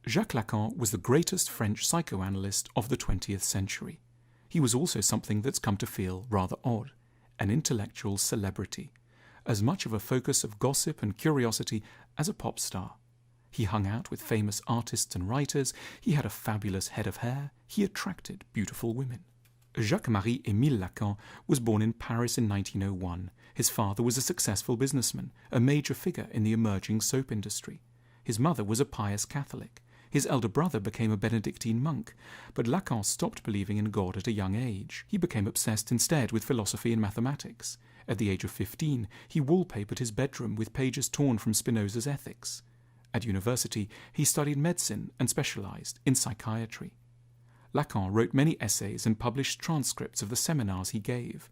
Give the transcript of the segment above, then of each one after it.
Jacques Lacan was the greatest French psychoanalyst of the 20th century. He was also something that's come to feel rather odd, an intellectual celebrity, as much of a focus of gossip and curiosity as a pop star. He hung out with famous artists and writers, he had a fabulous head of hair, he attracted beautiful women. Jacques-Marie Émile Lacan was born in Paris in 1901. His father was a successful businessman, a major figure in the emerging soap industry. His mother was a pious Catholic. His elder brother became a Benedictine monk, but Lacan stopped believing in God at a young age. He became obsessed instead with philosophy and mathematics. At the age of 15, he wallpapered his bedroom with pages torn from Spinoza's Ethics. At university, he studied medicine and specialized in psychiatry. Lacan wrote many essays and published transcripts of the seminars he gave.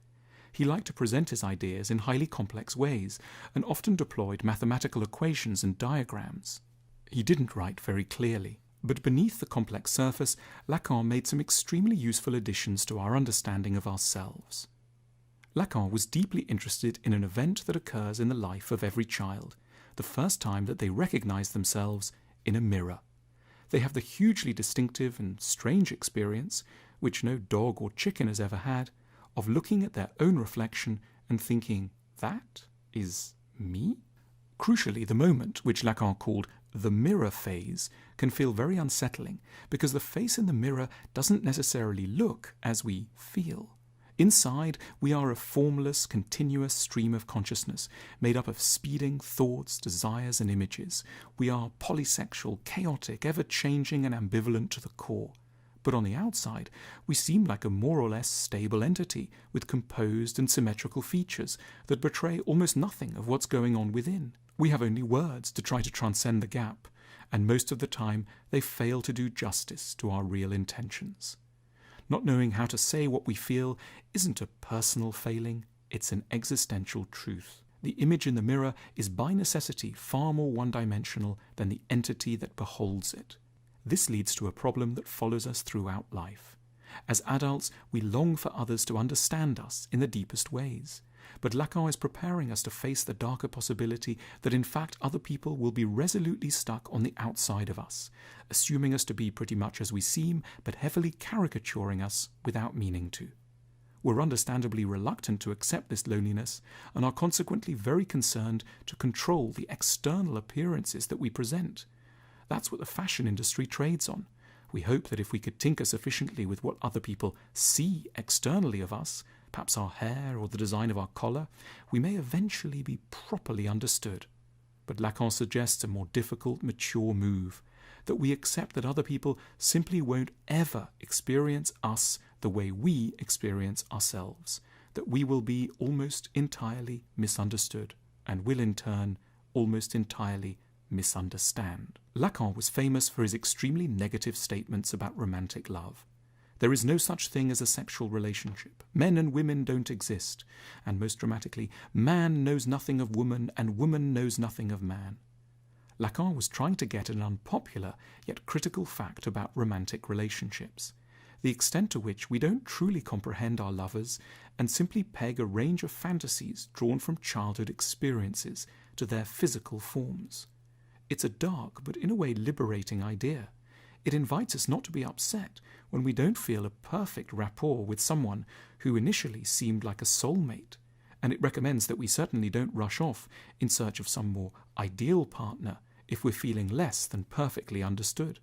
He liked to present his ideas in highly complex ways and often deployed mathematical equations and diagrams. He didn't write very clearly, but beneath the complex surface, Lacan made some extremely useful additions to our understanding of ourselves. Lacan was deeply interested in an event that occurs in the life of every child, the first time that they recognize themselves in a mirror. They have the hugely distinctive and strange experience, which no dog or chicken has ever had, of looking at their own reflection and thinking, that is me? Crucially, the moment, which Lacan called the mirror phase, can feel very unsettling because the face in the mirror doesn't necessarily look as we feel. Inside, we are a formless, continuous stream of consciousness made up of speeding thoughts, desires, and images. We are polysexual, chaotic, ever-changing, and ambivalent to the core. But on the outside, we seem like a more or less stable entity with composed and symmetrical features that betray almost nothing of what's going on within. We have only words to try to transcend the gap, and most of the time they fail to do justice to our real intentions. Not knowing how to say what we feel isn't a personal failing, it's an existential truth. The image in the mirror is by necessity far more one-dimensional than the entity that beholds it. This leads to a problem that follows us throughout life. As adults, we long for others to understand us in the deepest ways. But Lacan is preparing us to face the darker possibility that in fact other people will be resolutely stuck on the outside of us, assuming us to be pretty much as we seem, but heavily caricaturing us without meaning to. We're understandably reluctant to accept this loneliness and are consequently very concerned to control the external appearances that we present. That's what the fashion industry trades on. We hope that if we could tinker sufficiently with what other people see externally of us, perhaps our hair or the design of our collar, we may eventually be properly understood. But Lacan suggests a more difficult, mature move, that we accept that other people simply won't ever experience us the way we experience ourselves, that we will be almost entirely misunderstood, and will in turn almost entirely misunderstand. Lacan was famous for his extremely negative statements about romantic love. There is no such thing as a sexual relationship. Men and women don't exist. And most dramatically, man knows nothing of woman and woman knows nothing of man. Lacan was trying to get at an unpopular yet critical fact about romantic relationships, the extent to which we don't truly comprehend our lovers and simply peg a range of fantasies drawn from childhood experiences to their physical forms. It's a dark but in a way liberating idea. It invites us not to be upset when we don't feel a perfect rapport with someone who initially seemed like a soulmate, and it recommends that we certainly don't rush off in search of some more ideal partner if we're feeling less than perfectly understood.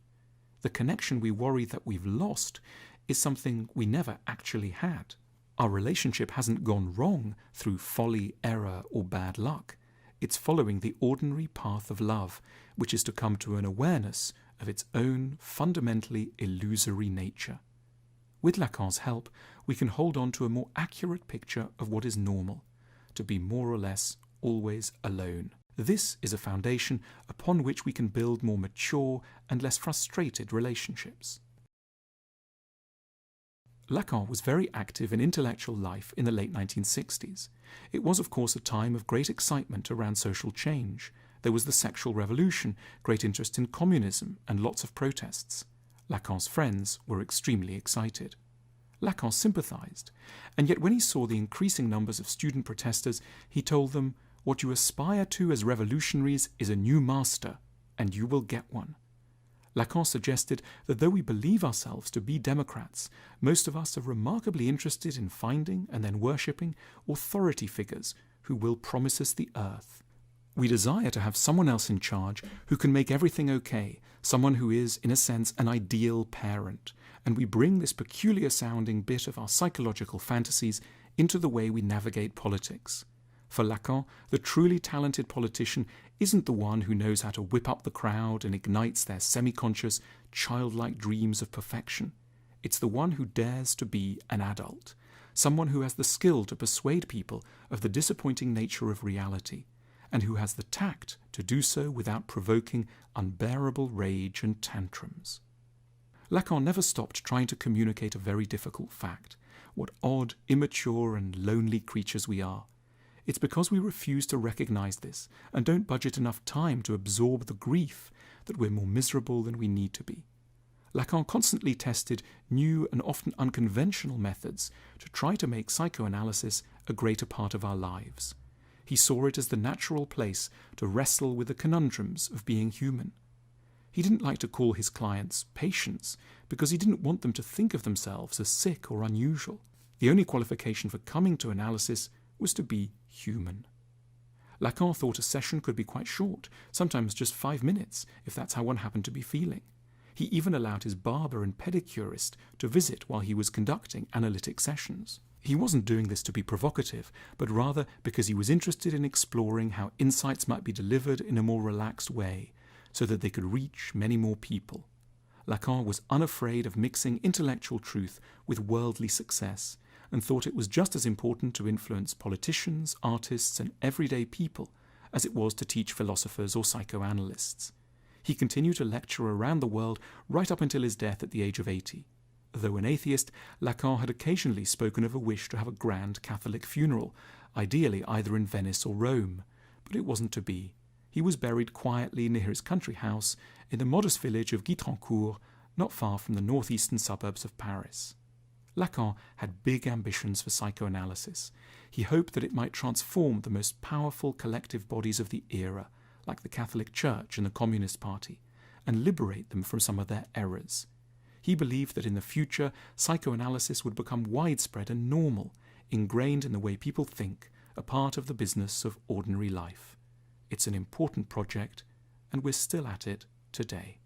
The connection we worry that we've lost is something we never actually had. Our relationship hasn't gone wrong through folly, error, or bad luck. It's following the ordinary path of love, which is to come to an awareness of its own fundamentally illusory nature. With Lacan's help, we can hold on to a more accurate picture of what is normal, to be more or less always alone. This is a foundation upon which we can build more mature and less frustrated relationships. Lacan was very active in intellectual life in the late 1960s. It was, of course, a time of great excitement around social change. There was the sexual revolution, great interest in communism, and lots of protests. Lacan's friends were extremely excited. Lacan sympathized, and yet when he saw the increasing numbers of student protesters, he told them, "What you aspire to as revolutionaries is a new master, and you will get one." Lacan suggested that though we believe ourselves to be democrats, most of us are remarkably interested in finding and then worshipping authority figures who will promise us the earth. We desire to have someone else in charge who can make everything okay, someone who is, in a sense, an ideal parent, and we bring this peculiar-sounding bit of our psychological fantasies into the way we navigate politics. For Lacan, the truly talented politician isn't the one who knows how to whip up the crowd and ignites their semi-conscious, childlike dreams of perfection. It's the one who dares to be an adult, someone who has the skill to persuade people of the disappointing nature of reality, and who has the tact to do so without provoking unbearable rage and tantrums. Lacan never stopped trying to communicate a very difficult fact: what odd, immature and lonely creatures we are. It's because we refuse to recognize this and don't budget enough time to absorb the grief that we're more miserable than we need to be. Lacan constantly tested new and often unconventional methods to try to make psychoanalysis a greater part of our lives. He saw it as the natural place to wrestle with the conundrums of being human. He didn't like to call his clients patients because he didn't want them to think of themselves as sick or unusual. The only qualification for coming to analysis was to be human. Lacan thought a session could be quite short, sometimes just 5 minutes, if that's how one happened to be feeling. He even allowed his barber and pedicurist to visit while he was conducting analytic sessions. He wasn't doing this to be provocative, but rather because he was interested in exploring how insights might be delivered in a more relaxed way, so that they could reach many more people. Lacan was unafraid of mixing intellectual truth with worldly success, and thought it was just as important to influence politicians, artists, and everyday people as it was to teach philosophers or psychoanalysts. He continued to lecture around the world right up until his death at the age of 80. Though an atheist, Lacan had occasionally spoken of a wish to have a grand Catholic funeral, ideally either in Venice or Rome, but it wasn't to be. He was buried quietly near his country house in the modest village of Guitrancourt, not far from the northeastern suburbs of Paris. Lacan had big ambitions for psychoanalysis. He hoped that it might transform the most powerful collective bodies of the era, like the Catholic Church and the Communist Party, and liberate them from some of their errors. He believed that in the future, psychoanalysis would become widespread and normal, ingrained in the way people think, a part of the business of ordinary life. It's an important project, and we're still at it today.